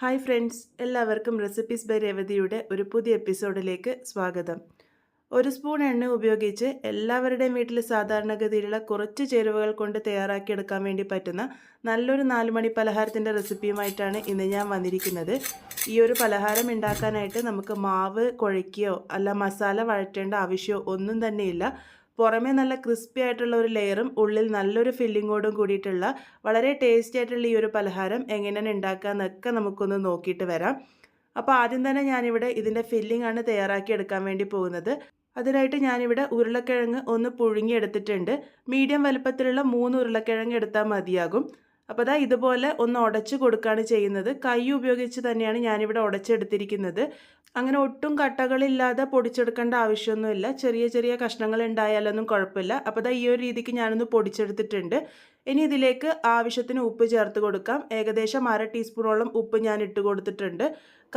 Hi friends, എല്ലാവർക്കും recipes by രേവതിയുടെ ഒരു പുതിയ എപ്പിസോഡിലേക്ക് സ്വാഗതം. ഒരു സ്പൂൺ എണ്ണ ഉപയോഗിച്ച് എല്ലാവരുടെയും വീട്ടിൽ സാധാരണഗതിയിലുള്ള കുറച്ച് ചേരുവകൾ കൊണ്ട് തയ്യാറാക്കിയെടുക്കാൻ വേണ്ടി പറ്റുന്ന നല്ലൊരു 4 മണി പലഹാരത്തിൻ്റെ റെസിപ്പിയുമായിട്ടാണ് ഇന്ന് ഞാൻ വന്നിരിക്കുന്നത്. ഈ ഒരു പലഹാരം ഉണ്ടാക്കാനായിട്ട് നമുക്ക് മാവ് കുഴയ്ക്കുകയോ അല്ല മസാല വഴറ്റേണ്ട ആവശ്യമോ ഒന്നും തന്നെയില്ല. പുറമേ നല്ല ക്രിസ്പി ആയിട്ടുള്ള ഒരു ലെയറും ഉള്ളിൽ നല്ലൊരു ഫില്ലിങ്ങോടും കൂടിയിട്ടുള്ള വളരെ ടേസ്റ്റി ആയിട്ടുള്ള ഈ ഒരു പലഹാരം എങ്ങനെയാണ് ഉണ്ടാക്കുക എന്നൊക്കെ നമുക്കൊന്ന് നോക്കിയിട്ട് വരാം. അപ്പോൾ ആദ്യം തന്നെ ഞാനിവിടെ ഇതിൻ്റെ ഫില്ലിംഗ് ആണ് തയ്യാറാക്കി എടുക്കാൻ വേണ്ടി പോകുന്നത്. അതിനായിട്ട് ഞാനിവിടെ ഉരുളക്കിഴങ്ങ് ഒന്ന് പുഴുങ്ങിയെടുത്തിട്ടുണ്ട്. മീഡിയം വലുപ്പത്തിലുള്ള 3 ഉരുളക്കിഴങ്ങ് എടുത്താൽ മതിയാകും. അപ്പോൾ അതാ ഇതുപോലെ ഒന്ന് ഉടച്ചു കൊടുക്കുകയാണ് ചെയ്യുന്നത്. കൈ ഉപയോഗിച്ച് തന്നെയാണ് ഞാനിവിടെ ഉടച്ചെടുത്തിരിക്കുന്നത്. അങ്ങനെ ഒട്ടും കട്ടകളില്ലാതെ പൊടിച്ചെടുക്കേണ്ട ആവശ്യമൊന്നുമില്ല. ചെറിയ ചെറിയ കഷ്ണങ്ങൾ ഉണ്ടായാലൊന്നും കുഴപ്പമില്ല. അപ്പോൾ അതാ ഈ ഒരു രീതിക്ക് ഞാനൊന്ന് പൊടിച്ചെടുത്തിട്ടുണ്ട്. ഇനി ഇതിലേക്ക് ആവശ്യത്തിന് ഉപ്പ് ചേർത്ത് കൊടുക്കാം. ഏകദേശം 1/2 ടീസ്പൂണോളം ഉപ്പ് ഞാൻ ഇട്ട് കൊടുത്തിട്ടുണ്ട്.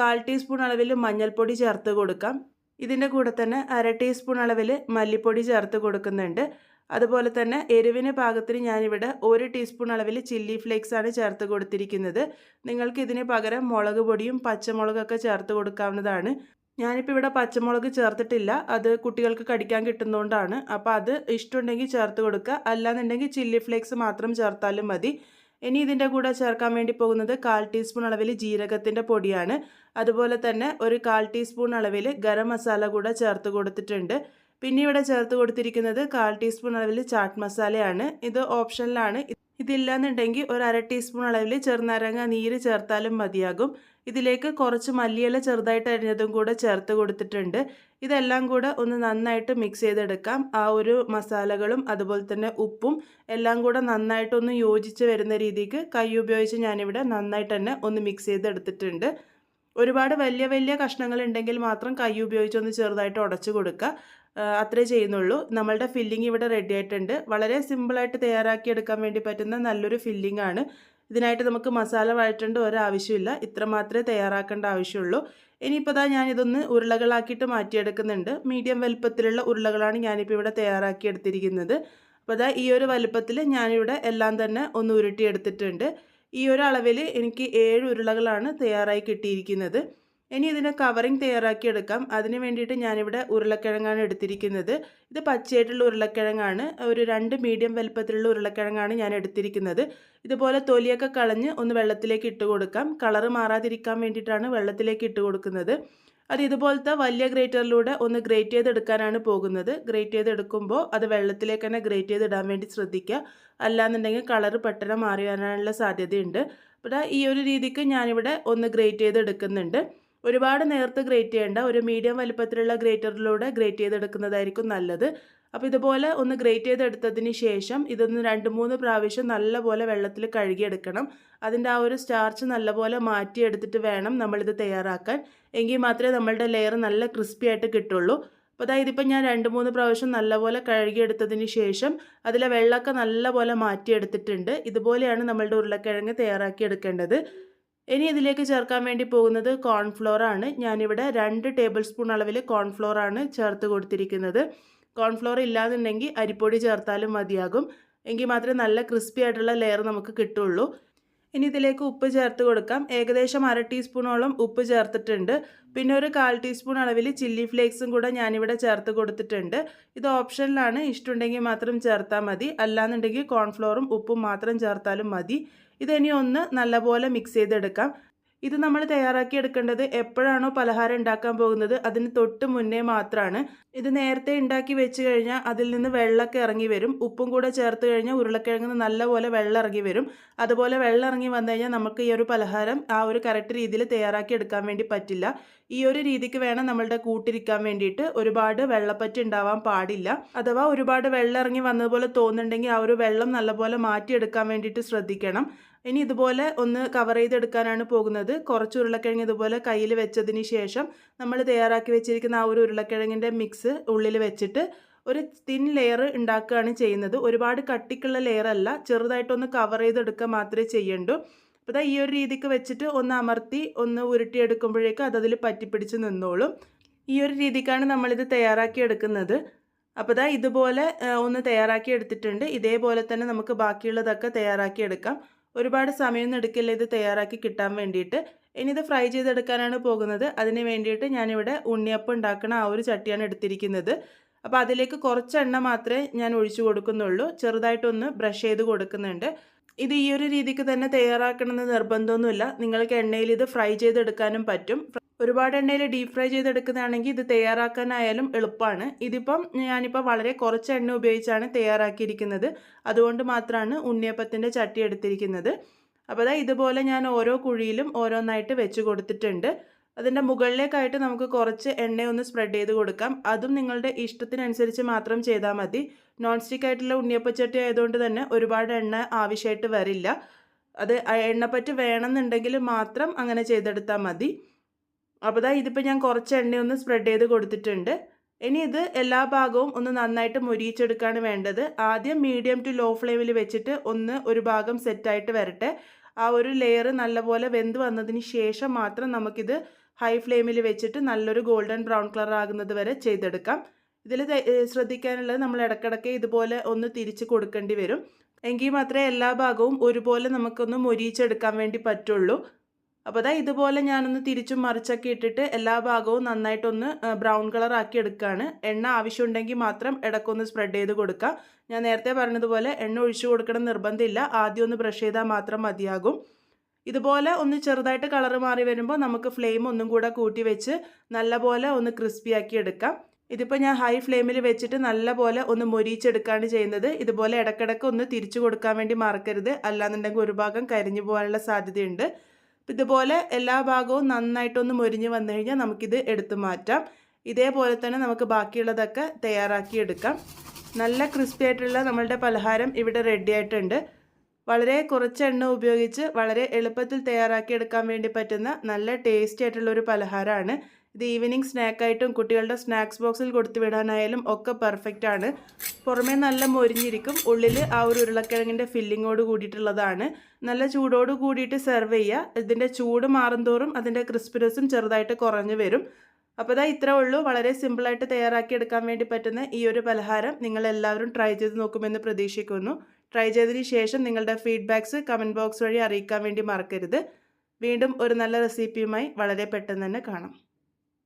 1/4 ടീസ്പൂൺ അളവിൽ മഞ്ഞൾപ്പൊടി ചേർത്ത് കൊടുക്കാം. ഇതിൻ്റെ കൂടെ തന്നെ 1/2 ടീസ്പൂൺ അളവിൽ മല്ലിപ്പൊടി ചേർത്ത് കൊടുക്കുന്നുണ്ട്. അതുപോലെ തന്നെ എരിവിന് പാകത്തിന് ഞാനിവിടെ 1 ടീസ്പൂൺ അളവിൽ ചില്ലി ഫ്ലേക്സ് ആണ് ചേർത്ത് കൊടുത്തിരിക്കുന്നത്. നിങ്ങൾക്ക് ഇതിന് പകരം മുളക് പൊടിയും പച്ചമുളകൊക്കെ ചേർത്ത് കൊടുക്കാവുന്നതാണ്. ഞാനിപ്പോൾ ഇവിടെ പച്ചമുളക് ചേർത്തിട്ടില്ല, അത് കുട്ടികൾക്ക് കടിക്കാൻ കിട്ടുന്നതുകൊണ്ടാണ്. അപ്പോൾ അത് ഇഷ്ടമുണ്ടെങ്കിൽ ചേർത്ത് കൊടുക്കുക, അല്ലാന്നുണ്ടെങ്കിൽ ചില്ലി ഫ്ലേക്സ് മാത്രം ചേർത്താലും മതി. ഇനി ഇതിൻ്റെ കൂടെ ചേർക്കാൻ വേണ്ടി പോകുന്നത് 1/4 ടീസ്പൂൺ അളവിൽ ജീരകത്തിൻ്റെ പൊടിയാണ്. അതുപോലെ തന്നെ ഒരു 1/4 ടീസ്പൂൺ അളവിൽ ഗരം മസാല കൂടെ ചേർത്ത് കൊടുത്തിട്ടുണ്ട്. പിന്നെ ഇവിടെ ചേർത്ത് കൊടുത്തിരിക്കുന്നത് 1/4 ടീസ്പൂൺ അളവിൽ ചാട്ട് മസാലയാണ്. ഇത് ഓപ്ഷനിലാണ്. ഇതില്ലാന്നുണ്ടെങ്കിൽ ഒരു 1/2 ടീസ്പൂൺ അളവിൽ ചെറുനാരങ്ങ നീര് ചേർത്താലും മതിയാകും. ഇതിലേക്ക് കുറച്ച് മല്ലിയില ചെറുതായിട്ട് അരിഞ്ഞതും കൂടെ ചേർത്ത് കൊടുത്തിട്ടുണ്ട്. ഇതെല്ലാം കൂടെ ഒന്ന് നന്നായിട്ട് മിക്സ് ചെയ്തെടുക്കാം. ആ ഒരു മസാലകളും അതുപോലെ തന്നെ ഉപ്പും എല്ലാം കൂടെ നന്നായിട്ടൊന്ന് യോജിച്ച് വരുന്ന രീതിക്ക് കൈ ഉപയോഗിച്ച് ഞാനിവിടെ നന്നായിട്ട് തന്നെ ഒന്ന് മിക്സ് ചെയ്തെടുത്തിട്ടുണ്ട്. ഒരുപാട് വലിയ വലിയ കഷ്ണങ്ങൾ ഉണ്ടെങ്കിൽ മാത്രം കൈ ഉപയോഗിച്ച് ഒന്ന് ചെറുതായിട്ട് ഉടച്ചു കൊടുക്കുക. അത്രേ ചെയ്യുന്നുള്ളൂ. നമ്മളുടെ ഫില്ലിംഗ് ഇവിടെ റെഡി ആയിട്ടുണ്ട്. വളരെ സിമ്പിളായിട്ട് തയ്യാറാക്കി എടുക്കാൻ വേണ്ടി പറ്റുന്ന നല്ലൊരു ഫില്ലിംഗ് ആണ്. ഇതിനായിട്ട് നമുക്ക് മസാല വഴറ്റേണ്ട ഒരാവശ്യമില്ല. ഇത്ര മാത്രമേ തയ്യാറാക്കേണ്ട ആവശ്യമുള്ളൂ. ഇനിയിപ്പോൾ ഇതാ ഞാനിതൊന്ന് ഉരുളകളാക്കിയിട്ട് മാറ്റിയെടുക്കുന്നുണ്ട്. മീഡിയം വലുപ്പത്തിലുള്ള ഉരുളകളാണ് ഞാനിപ്പോൾ ഇവിടെ തയ്യാറാക്കി എടുത്തിരിക്കുന്നത്. അപ്പോൾ ഇതാ ഈ ഒരു വലുപ്പത്തിൽ ഞാനിവിടെ എല്ലാം തന്നെ ഒന്ന് ഉരുട്ടിയെടുത്തിട്ടുണ്ട്. ഈ ഒരു അളവിൽ എനിക്ക് 7 ഉരുളകളാണ് തയ്യാറായി കിട്ടിയിരിക്കുന്നത്. ഇനി ഇതിന് കവറിങ് തയ്യാറാക്കി എടുക്കാം. അതിന് വേണ്ടിയിട്ട് ഞാനിവിടെ ഉരുളക്കിഴങ്ങാണ് എടുത്തിരിക്കുന്നത്. ഇത് പച്ചയായിട്ടുള്ള ഉരുളക്കിഴങ്ങാണ്. ഒരു 2 മീഡിയം വലുപ്പത്തിലുള്ള ഉരുളക്കിഴങ്ങാണ് ഞാൻ എടുത്തിരിക്കുന്നത്. ഇതുപോലെ തൊലിയൊക്കെ കളഞ്ഞ് ഒന്ന് വെള്ളത്തിലേക്ക് ഇട്ട് കൊടുക്കാം. കളറ് മാറാതിരിക്കാൻ വേണ്ടിയിട്ടാണ് വെള്ളത്തിലേക്ക് ഇട്ട് കൊടുക്കുന്നത്. അത് ഇതുപോലത്തെ വലിയ ഗ്രേറ്ററിലൂടെ ഒന്ന് ഗ്രേറ്റ് ചെയ്തെടുക്കാനാണ് പോകുന്നത്. ഗ്രേറ്റ് ചെയ്തെടുക്കുമ്പോൾ അത് വെള്ളത്തിലേക്ക് തന്നെ ഗ്രേറ്റ് ചെയ്തിടാൻ വേണ്ടി ശ്രദ്ധിക്കുക. അല്ലാന്നുണ്ടെങ്കിൽ കളറ് പെട്ടെന്ന് മാറി വരാനുള്ള സാധ്യതയുണ്ട്. അപ്പോൾ ഈ ഒരു രീതിക്ക് ഞാനിവിടെ ഒന്ന് ഗ്രേറ്റ് ചെയ്തെടുക്കുന്നുണ്ട്. ഒരുപാട് നേർത്ത് ഗ്രേറ്റ് ചെയ്യേണ്ട, ഒരു മീഡിയം വലുപ്പത്തിലുള്ള ഗ്രേറ്ററിലൂടെ ഗ്രേറ്റ് ചെയ്തെടുക്കുന്നതായിരിക്കും നല്ലത്. അപ്പോൾ ഇതുപോലെ ഒന്ന് ഗ്രേറ്റ് ചെയ്തെടുത്തതിന് ശേഷം ഇതൊന്ന് 2-3 പ്രാവശ്യം നല്ലപോലെ വെള്ളത്തിൽ കഴുകിയെടുക്കണം. അതിൻ്റെ ആ ഒരു സ്റ്റാർച്ച് നല്ലപോലെ മാറ്റിയെടുത്തിട്ട് വേണം നമ്മളിത് തയ്യാറാക്കാൻ. എങ്കിൽ മാത്രമേ നമ്മളുടെ ലെയർ നല്ല ക്രിസ്പി ആയിട്ട് കിട്ടുള്ളൂ. അപ്പോൾ അതായത് ഇതിപ്പോൾ ഞാൻ 2-3 പ്രാവശ്യം നല്ലപോലെ കഴുകിയെടുത്തതിന് ശേഷം അതിലെ വെള്ളമൊക്കെ നല്ലപോലെ മാറ്റിയെടുത്തിട്ടുണ്ട്. ഇതുപോലെയാണ് നമ്മളുടെ ഉരുളക്കിഴങ്ങ് തയ്യാറാക്കി എടുക്കേണ്ടത്. ഇനി ഇതിലേക്ക് ചേർക്കാൻ വേണ്ടി പോകുന്നത് കോൺഫ്ലോർ ആണ്. ഞാനിവിടെ 2 ടേബിൾ സ്പൂൺ അളവിൽ കോൺഫ്ലോർ ആണ് ചേർത്ത് കൊടുത്തിരിക്കുന്നത്. കോൺഫ്ലോർ ഇല്ലാന്നുണ്ടെങ്കിൽ അരിപ്പൊടി ചേർത്താലും മതിയാകും. എങ്കിൽ മാത്രമേ നല്ല ക്രിസ്പി ആയിട്ടുള്ള ലെയർ നമുക്ക് കിട്ടുള്ളൂ. ഇനി ഇതിലേക്ക് ഉപ്പ് ചേർത്ത് കൊടുക്കാം. ഏകദേശം 1/2 ടീസ്പൂണോളം ഉപ്പ് ചേർത്തിട്ടുണ്ട്. പിന്നെ ഒരു 1/4 ടീസ്പൂൺ അളവിൽ ചില്ലി ഫ്ലേക്സും കൂടെ ഞാനിവിടെ ചേർത്ത് കൊടുത്തിട്ടുണ്ട്. ഇത് ഓപ്ഷനിലാണ്. ഇഷ്ടമുണ്ടെങ്കിൽ മാത്രം ചേർത്താൽ മതി. അല്ലാന്നുണ്ടെങ്കിൽ കോൺഫ്ലോറും ഉപ്പും മാത്രം ചേർത്താലും മതി. ഇതിനി ഒന്ന് നല്ലപോലെ മിക്സ് ചെയ്തെടുക്കാം. ഇത് നമ്മൾ തയ്യാറാക്കി എടുക്കേണ്ടത് എപ്പോഴാണോ പലഹാരം ഉണ്ടാക്കാൻ പോകുന്നത് അതിന് തൊട്ട് മുന്നേ മാത്രമാണ്. ഇത് നേരത്തെ ഉണ്ടാക്കി വെച്ച് കഴിഞ്ഞാൽ അതിൽ നിന്ന് വെള്ളമൊക്കെ ഇറങ്ങി വരും. ഉപ്പും കൂടെ ചേർത്ത് കഴിഞ്ഞാൽ ഉരുളക്കിഴങ്ങിന് നല്ലപോലെ വെള്ളം ഇറങ്ങി വരും. അതുപോലെ വെള്ളം ഇറങ്ങി വന്നു കഴിഞ്ഞാൽ നമുക്ക് ഈ ഒരു പലഹാരം ആ ഒരു കറക്റ്റ് രീതിയിൽ തയ്യാറാക്കി എടുക്കാൻ വേണ്ടി പറ്റില്ല. ഈ ഒരു രീതിക്ക് വേണം നമ്മളുടെ കൂട്ടിരിക്കാൻ വേണ്ടിയിട്ട്. ഒരുപാട് വെള്ളപ്പറ്റ് ഉണ്ടാവാൻ പാടില്ല. അഥവാ ഒരുപാട് വെള്ളം ഇറങ്ങി വന്നതുപോലെ തോന്നുന്നുണ്ടെങ്കിൽ ആ ഒരു വെള്ളം നല്ലപോലെ മാറ്റിയെടുക്കാൻ വേണ്ടിയിട്ട് ശ്രദ്ധിക്കണം. ഇനി ഇതുപോലെ ഒന്ന് കവർ ചെയ്തെടുക്കാനാണ് പോകുന്നത്. കുറച്ച് ഉരുളക്കിഴങ്ങ് ഇതുപോലെ കയ്യിൽ വെച്ചതിന് ശേഷം നമ്മൾ തയ്യാറാക്കി വെച്ചിരിക്കുന്ന ആ ഒരു ഉരുളക്കിഴങ്ങിൻ്റെ മിക്സ് ഉള്ളിൽ വെച്ചിട്ട് ഒരു തിൻ ലെയർ ഉണ്ടാക്കുകയാണ് ചെയ്യുന്നത്. ഒരുപാട് കട്ടിക്കുള്ള ലെയർ അല്ല, ചെറുതായിട്ടൊന്ന് കവർ ചെയ്തെടുക്കുക മാത്രമേ ചെയ്യണ്ടൂ. അപ്പോൾ ഈ ഒരു രീതിക്ക് വെച്ചിട്ട് ഒന്ന് അമർത്തി ഒന്ന് ഉരുട്ടിയെടുക്കുമ്പോഴേക്കും അതതിൽ പറ്റിപ്പിടിച്ച് നിന്നോളും. ഈ ഒരു രീതിക്കാണ് നമ്മളിത് തയ്യാറാക്കി എടുക്കുന്നത്. അപ്പോൾ ഇതുപോലെ ഒന്ന് തയ്യാറാക്കി എടുത്തിട്ടുണ്ട്. ഇതേപോലെ തന്നെ നമുക്ക് ബാക്കിയുള്ളതൊക്കെ തയ്യാറാക്കി എടുക്കാം. ഒരുപാട് സമയമൊന്നും എടുക്കില്ല ഇത് തയ്യാറാക്കി കിട്ടാൻ വേണ്ടിയിട്ട്. ഇനി ഇത് ഫ്രൈ ചെയ്തെടുക്കാനാണ് പോകുന്നത്. അതിന് വേണ്ടിയിട്ട് ഞാനിവിടെ ഉണ്ണിയപ്പം ഉണ്ടാക്കുന്ന ആ ഒരു ചട്ടിയാണ് എടുത്തിരിക്കുന്നത്. അപ്പോൾ അതിലേക്ക് കുറച്ച് എണ്ണ മാത്രമേ ഞാൻ ഒഴിച്ചു കൊടുക്കുന്നുള്ളൂ. ചെറുതായിട്ടൊന്ന് ബ്രഷ് ചെയ്ത് കൊടുക്കുന്നുണ്ട്. ഇത് ഈ ഒരു രീതിക്ക് തന്നെ തയ്യാറാക്കണമെന്ന് നിർബന്ധമൊന്നുമില്ല. നിങ്ങൾക്ക് എണ്ണയിൽ ഇത് ഫ്രൈ ചെയ്തെടുക്കാനും പറ്റും. ഒരുപാട് എണ്ണയിൽ ഡീപ് ഫ്രൈ ചെയ്തെടുക്കുന്നതാണെങ്കിൽ ഇത് തയ്യാറാക്കാനായാലും എളുപ്പമാണ്. ഞാനിപ്പോൾ വളരെ കുറച്ച് എണ്ണ ഉപയോഗിച്ചാണ് തയ്യാറാക്കിയിരിക്കുന്നത്. അതുകൊണ്ട് മാത്രമാണ് ഉണ്ണിയപ്പത്തിൻ്റെ ചട്ടി എടുത്തിരിക്കുന്നത്. അപ്പോൾ ഇതുപോലെ ഞാൻ ഓരോ കുഴിയിലും ഓരോന്നായിട്ട് വെച്ച് കൊടുത്തിട്ടുണ്ട്. അതിൻ്റെ മുകളിലേക്കായിട്ട് നമുക്ക് കുറച്ച് എണ്ണയൊന്ന് സ്പ്രെഡ് ചെയ്ത് കൊടുക്കാം. അതും നിങ്ങളുടെ ഇഷ്ടത്തിനനുസരിച്ച് മാത്രം ചെയ്താൽ മതി. നോൺ സ്റ്റിക്ക് ആയിട്ടുള്ള ഉണ്ണിയപ്പച്ചട്ടി ആയതുകൊണ്ട് തന്നെ ഒരുപാട് എണ്ണ ആവശ്യമായിട്ട് വരില്ല. അത് എണ്ണപ്പറ്റ് വേണമെന്നുണ്ടെങ്കിൽ മാത്രം അങ്ങനെ ചെയ്തെടുത്താൽ മതി. അപ്പോൾ ഇതിപ്പോൾ ഞാൻ കുറച്ച് എണ്ണയൊന്ന് സ്പ്രെഡ് ചെയ്ത് കൊടുത്തിട്ടുണ്ട്. ഇനി ഇത് എല്ലാ ഭാഗവും ഒന്ന് നന്നായിട്ട് മൊരിയിച്ചെടുക്കുകയാണ് വേണ്ടത്. ആദ്യം മീഡിയം ടു ലോ ഫ്ലെയിമിൽ വെച്ചിട്ട് ഒരു ഭാഗം സെറ്റായിട്ട് വരട്ടെ. ആ ഒരു ലെയർ നല്ലപോലെ വെന്ത് വന്നതിന് ശേഷം മാത്രം നമുക്കിത് ഹൈ ഫ്ലെയിമിൽ വെച്ചിട്ട് നല്ലൊരു ഗോൾഡൻ ബ്രൗൺ കളർ ആകുന്നത് വരെ ചെയ്തെടുക്കാം. ഇതിൽ ശ്രദ്ധിക്കാനുള്ളത് നമ്മൾ ഇടയ്ക്കിടയ്ക്ക് ഇതുപോലെ ഒന്ന് തിരിച്ച് കൊടുക്കേണ്ടി വരും. എങ്കിൽ മാത്രമേ എല്ലാ ഭാഗവും ഒരുപോലെ നമുക്കൊന്ന് മൊരിയിച്ചെടുക്കാൻ വേണ്ടി പറ്റുള്ളൂ. അപ്പോൾ ഇതുപോലെ ഞാനൊന്ന് തിരിച്ചും മറിച്ചൊക്കെ ഇട്ടിട്ട് എല്ലാ ഭാഗവും നന്നായിട്ടൊന്ന് ബ്രൗൺ കളർ ആക്കി എടുക്കുകയാണ്. എണ്ണ ആവശ്യമുണ്ടെങ്കിൽ മാത്രം ഇടയ്ക്കൊന്ന് സ്പ്രെഡ് ചെയ്ത് കൊടുക്കുക. ഞാൻ നേരത്തെ പറഞ്ഞതുപോലെ എണ്ണ ഒഴിച്ചു കൊടുക്കണം നിർബന്ധമില്ല. ആദ്യം ഒന്ന് ബ്രഷ് ചെയ്താൽ മാത്രം മതിയാകും. ഇതുപോലെ ഒന്ന് ചെറുതായിട്ട് കളർ മാറി വരുമ്പോൾ നമുക്ക് ഫ്ലെയിം ഒന്നും കൂടെ കൂട്ടി വെച്ച് നല്ലപോലെ ഒന്ന് ക്രിസ്പി ആക്കി എടുക്കാം. ഇതിപ്പോൾ ഞാൻ ഹൈ ഫ്ലെയിമിൽ വെച്ചിട്ട് നല്ലപോലെ ഒന്ന് മൊരിയിച്ചെടുക്കുകയാണ് ചെയ്യുന്നത്. ഇതുപോലെ ഇടയ്ക്കിടയ്ക്ക് ഒന്ന് തിരിച്ചു കൊടുക്കാൻ വേണ്ടി മറക്കരുത്. അല്ലാന്നുണ്ടെങ്കിൽ ഒരു ഭാഗം കരിഞ്ഞു പോകാനുള്ള സാധ്യതയുണ്ട്. ഇതുപോലെ എല്ലാ ഭാഗവും നന്നായിട്ടൊന്ന് മൊരിഞ്ഞ് വന്നു കഴിഞ്ഞാൽ നമുക്കിത് എടുത്തു മാറ്റാം. ഇതേപോലെ തന്നെ നമുക്ക് ബാക്കിയുള്ളതൊക്കെ തയ്യാറാക്കി എടുക്കാം. നല്ല ക്രിസ്പി ആയിട്ടുള്ള നമ്മളുടെ പലഹാരം ഇവിടെ റെഡി ആയിട്ടുണ്ട്. വളരെ കുറച്ച് എണ്ണ ഉപയോഗിച്ച് വളരെ എളുപ്പത്തിൽ തയ്യാറാക്കിയെടുക്കാൻ വേണ്ടി പറ്റുന്ന നല്ല ടേസ്റ്റി ആയിട്ടുള്ള ഒരു പലഹാരമാണ്. ഇത് ഈവനിങ് സ്നാക്കായിട്ടും കുട്ടികളുടെ സ്നാക്സ് ബോക്സിൽ കൊടുത്തു വിടാനായാലും ഒക്കെ പെർഫെക്റ്റ് ആണ്. പുറമേ നല്ല മൊരിഞ്ഞിരിക്കും, ഉള്ളിൽ ആ ഒരു ഉരുളക്കിഴങ്ങിൻ്റെ ഫില്ലിങ്ങോട് കൂടിയിട്ടുള്ളതാണ്. നല്ല ചൂടോട് കൂടിയിട്ട് സെർവ് ചെയ്യുക. ഇതിൻ്റെ ചൂട് മാറുന്തോറും അതിൻ്റെ ക്രിസ്പിനെസ്സും ചെറുതായിട്ട് കുറഞ്ഞു വരും. അപ്പോൾ ഇത്രേ ഉള്ളൂ. വളരെ സിമ്പിളായിട്ട് തയ്യാറാക്കിയെടുക്കാൻ വേണ്ടി പറ്റുന്ന ഈ ഒരു പലഹാരം നിങ്ങളെല്ലാവരും ട്രൈ ചെയ്ത് നോക്കുമെന്ന് പ്രതീക്ഷിക്കുന്നു. ട്രൈ ചെയ്തതിന് ശേഷം നിങ്ങളുടെ ഫീഡ്ബാക്ക്സ് കമൻറ്റ് ബോക്സ് വഴി അറിയിക്കാൻ വേണ്ടി മറക്കരുത്. വീണ്ടും ഒരു നല്ല റെസിപ്പിയുമായി വളരെ പെട്ടെന്ന് തന്നെ കാണാം.